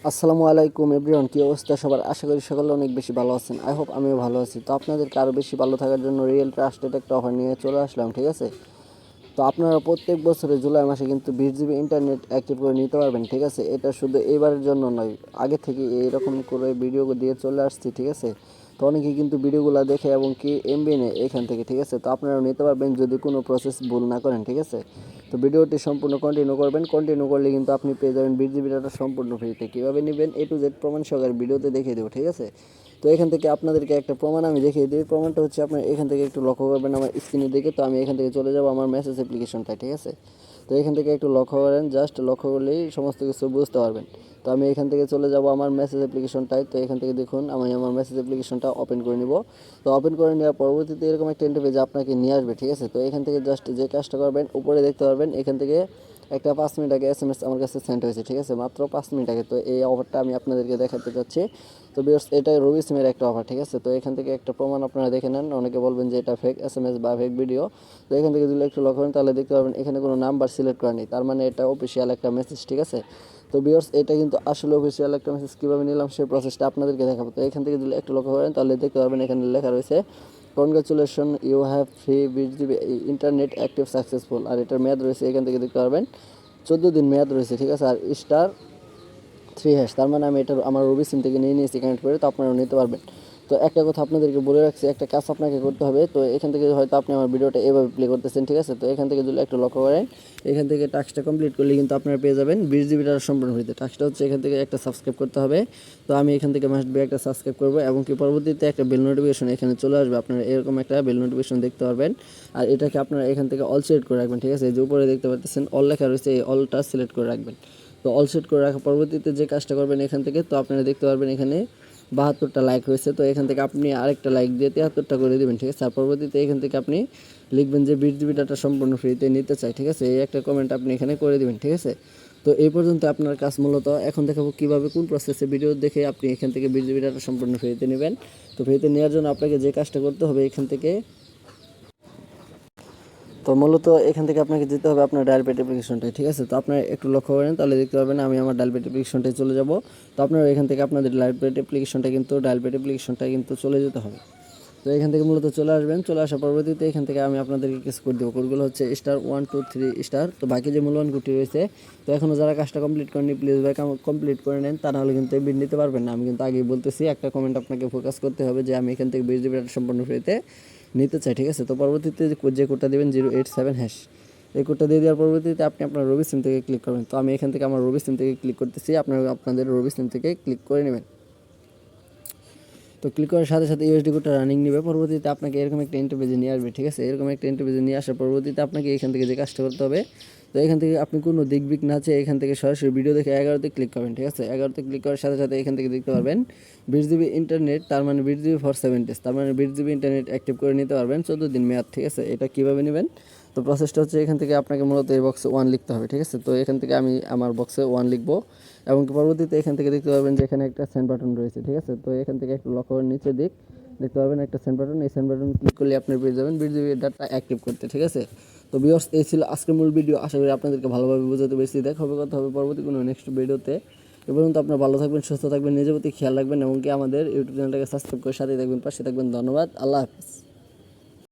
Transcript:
আসসালামু আলাইকুম এভরিওয়ান, কী অবস্থা সবার? আশা করি সকলে অনেক বেশি ভালো আছেন। আই হোপ আমিও ভালো আছি। তো আপনাদেরকে আরও বেশি ভালো থাকার জন্য রিয়েল ট্রাস্টেড একটা অফার নিয়ে চলে আসলাম, ঠিক আছে? তো আপনারা প্রত্যেক বছরে জুলাই মাসে কিন্তু 20 জিবি ইন্টারনেট অ্যাক্টিভ করে নিতে পারবেন, ঠিক আছে? এটা শুধু এবারের জন্য নয়, আগে থেকে এইরকম করে ভিডিও দিয়ে চলে আসছি, ঠিক আছে? তো অনেকেই কিন্তু ভিডিওগুলো দেখে এবং কি এমবি নেয় এখান থেকে, ঠিক আছে? তো আপনারাও নিতে পারবেন যদি কোনো প্রসেস ভুল না করেন, ঠিক আছে? তো ভিডিওটি সম্পূর্ণ কন্টিনিউ করবেন। কন্টিনিউ করলে কিন্তু আপনি পেয়ে যাবেন 20 জিবি ডাটা সম্পূর্ণ ফ্রিতে। কীভাবে নেবেন A to Z প্রমাণ সহকারে ভিডিওতে দেখিয়ে দেবো, ঠিক আছে? তো এখান থেকে আপনাদেরকে একটা প্রমাণ আমি দেখিয়ে দিই। প্রমাণটা হচ্ছে আপনার এখান থেকে একটু লক্ষ্য করবেন আমার স্ক্রিনের দিকে। তো আমি এখান থেকে চলে যাব আমার মেসেজ অ্যাপ্লিকেশনটায়, ঠিক আছে? তো এখান থেকে একটু লক্ষ্য করেন, জাস্ট লক্ষ্য করলেই সমস্ত কিছু বুঝতে পারবেন। তো আমি এখান থেকে চলে যাব আমার মেসেজ অ্যাপ্লিকেশনটায়। তো এখান থেকে দেখুন আমি আমার মেসেজ অ্যাপ্লিকেশনটা ওপেন করে নিব। তো ওপেন করে নেওয়ার পরবর্তীতে এরকম একটা ইন্টারফেস আপনাকে নিয়ে আসবে, ঠিক আছে? তো এখান থেকে জাস্ট যে কাজটা করবেন, উপরে দেখতে পারবেন এখান থেকে একটা 5 মিনিট আগে SMS আমার কাছে সেন্ড হয়েছে, ঠিক আছে? মাত্র 5 মিনিট আগে। তো এই অফারটা আমি আপনাদেরকে দেখাতে চাচ্ছি। তো ভিউয়ার্স, এটা রবি সিমের একটা অফার, ঠিক আছে? তো এখান থেকে একটা প্রমাণ আপনারা দেখে নেন। অনেকে বলবেন যে এটা ফেক SMS বা ফেক ভিডিও। তো এখান থেকে যদি একটু লক্ষ্য করেন তাহলে দেখতে পারবেন এখানে কোনো নাম্বার সিলেক্ট করা নেই, তার মানে এটা অফিসিয়াল একটা মেসেজ, ঠিক আছে? তো ভিউয়ার্স, এটা কিন্তু আসলে অফিসিয়াল একটা মেসেজ। কীভাবে নিলাম সেই প্রসেসটা আপনাদেরকে দেখাবো। তো এখান থেকে যদি একটু লক্ষ্য করেন তাহলে দেখতে পারবেন এখানে লেখা রয়েছে congratulation, you have free 20 GB internet active successful. আর এটার মেয়াদ রয়েছে এখান থেকে দেখতে পারবেন 14 দিন মেয়াদ রয়েছে, ঠিক আছে? আর *3#, তার মানে আমি এটা আমার রবি সিম থেকে নিয়ে নিয়েছি কানেক্ট করে। তো আপনারাও নিতে পারবেন। তো একটা কথা আপনাদেরকে বলে রাখছি, একটা কাজ আপনাকে করতে হবে। তো এখান থেকে হয়তো আপনি আমার ভিডিওটা এভাবে প্লে করতেছেন, ঠিক আছে? তো এখান থেকে যদি একটু লক্ষ্য করেন, এখান থেকে টাস্কটা কমপ্লিট করলে কিন্তু আপনারা পেয়ে যাবেন 20 জিবি ডাটা সম্পূর্ণ ফ্রিতে। টাস্কটা হচ্ছে এখান থেকে একটা সাবস্ক্রাইব করতে হবে। তো আমি এখান থেকে মাস্ট বি একটা সাবস্ক্রাইব করবো এবং কি পরবর্তীতে একটা বেল নোটিফিকেশন এখানে চলে আসবে। আপনারা এরকম একটা বেল নোটিফিকেশন দেখতে পারবেন। আর এটাকে আপনারা এখান থেকে অল সিলেক্ট করে রাখবেন, ঠিক আছে? এই যে উপরে দেখতে পাচ্ছেন অল লেখা রয়েছে, এই অলটা সিলেক্ট করে রাখবেন। তো অল সেট করে রাখার পরবর্তীতে যে কাজটা করবেন এখান থেকে, তো আপনারা দেখতে পারবেন এখানে 72টা লাইক হয়েছে। তো এখান থেকে আপনি আরেকটা লাইক দিয়ে 73টা করে দেবেন, ঠিক আছে? আর পরবর্তীতে এখান থেকে আপনি লিখবেন যে 20 জিবি ডাটা সম্পূর্ণ ফ্রিতে নিতে চাই, ঠিক আছে? এই একটা কমেন্ট আপনি এখানে করে দেবেন, ঠিক আছে? তো এই পর্যন্ত আপনার কাজ মূলত। এখন দেখাবো কীভাবে কোন প্রসেসে ভিডিও দেখে আপনি এখান থেকে 20 জিবি ডাটা সম্পূর্ণ ফ্রিতে নেবেন। তো ফ্রিতে নেওয়ার জন্য আপনাকে যে কাজটা করতে হবে এখান থেকে, তো মূলত এখান থেকে আপনাকে যেতে হবে আপনার ডায়াল পেড অ্যাপ্লিকেশনটায়, ঠিক আছে? তো আপনারা একটু লক্ষ্য করেন তাহলে দেখতে পাবেন আমি আমার ডায়াল পেড অ্যাপ্লিকেশনটায় চলে যাব। তো আপনারা এখান থেকে আপনাদের ডায়াল পেড অ্যাপ্লিকেশনটা কিন্তু চলে যেতে হবে। তো এখান থেকে মূলত চলে আসবেন। চলে আসার পরবর্তীতে এখান থেকে আমি আপনাদেরকে কিছু কোড দেবো। কোডগুলো হচ্ছে *123*। তো বাকি যে মূল্যবান কোডটি রয়েছে, তো এখনও যারা কাজটা কমপ্লিট করেনি প্লিজ ভাই কমপ্লিট করে নেন, তা নাহলে কিন্তু এমবি নিতে পারবেন না। আমি কিন্তু আগেই বলতেছি, একটা কমেন্ট আপনাকে ফোকাস করতে হবে যে আমি এখান থেকে 20 জিবি সম্পূর্ণ ফ্রিতে নিতে চাই, ঠিক আছে? তো পরবর্তীতে যে কোডটা দেবেন 087#, এই কোডটা দিয়ে দেওয়ার পরবর্তীতে আপনি আপনার রবি সিম থেকে ক্লিক করবেন। তো আমি এখান থেকে আমার রবি সিম থেকে ক্লিক করতেছি, আপনাদের রবি সিম থেকে ক্লিক করে নেবেন। তো ক্লিক করার সাথে সাথে ইউএসডি কোডটা রানিং নেবে। পরবর্তীতে আপনাকে এরকম একটা ইন্টারফেসে নিয়ে আসবে, ঠিক আছে? এরকম একটা ইন্টারফেসে নিয়ে আসার পরবর্তীতে আপনাকে এখান থেকে যে কাজটা করতে হবে, তো এখান থেকে আপনি কোনো দিক না চেয়ে এখান থেকে সরাসরি ভিডিও দেখে 11তে ক্লিক করবেন, ঠিক আছে? 11তে ক্লিক করার সাথে সাথে এখান থেকে দেখতে পারবেন 20 জিবি ইন্টারনেট, তার মানে 20 জিবি ফর 7 days, তার মানে 20 জিবি ইন্টারনেট অ্যাক্টিভ করে নিতে পারবেন 14 দিন মেয়াদ, ঠিক আছে? এটা কীভাবে নেবেন? তো প্রসেসটা হচ্ছে এখান থেকে আপনাকে মূলত এই বক্সে 1 লিখতে হবে, ঠিক আছে? তো এখান থেকে আমি আমার বক্সে 1 লিখবো এবং পরবর্তীতে এখান থেকে দেখতে পারবেন যে এখানে একটা সেন্ড বাটন রয়েছে, ঠিক আছে? তো এখান থেকে একটু লক্ষ্য করে নিচে দেখতে পারবেন একটা সেন্ড বাটন। এই সেন্ড বাটন ক্লিক করলে আপনি পেয়ে যাবেন 20 জিবি ডাটা অ্যাক্টিভ করতে, ঠিক আছে? তো ভিউয়ার্স, এই ছিল আজকের মূল ভিডিও। আশা করি আপনাদেরকে ভালোভাবে বোঝাতে পেরেছি। দেখা হবে কথা হবে পরবর্তী কোনো নেক্সট ভিডিওতে। এ পর্যন্ত আপনারা ভালো থাকবেন, সুস্থ থাকবেন, নিজের প্রতি খেয়াল রাখবেন এবং কি আমাদের ইউটিউব চ্যানেলটাকে সাবস্ক্রাইব করে সাথে থাকবেন, পাশে থাকবেন। ধন্যবাদ। আল্লাহ হাফিজ।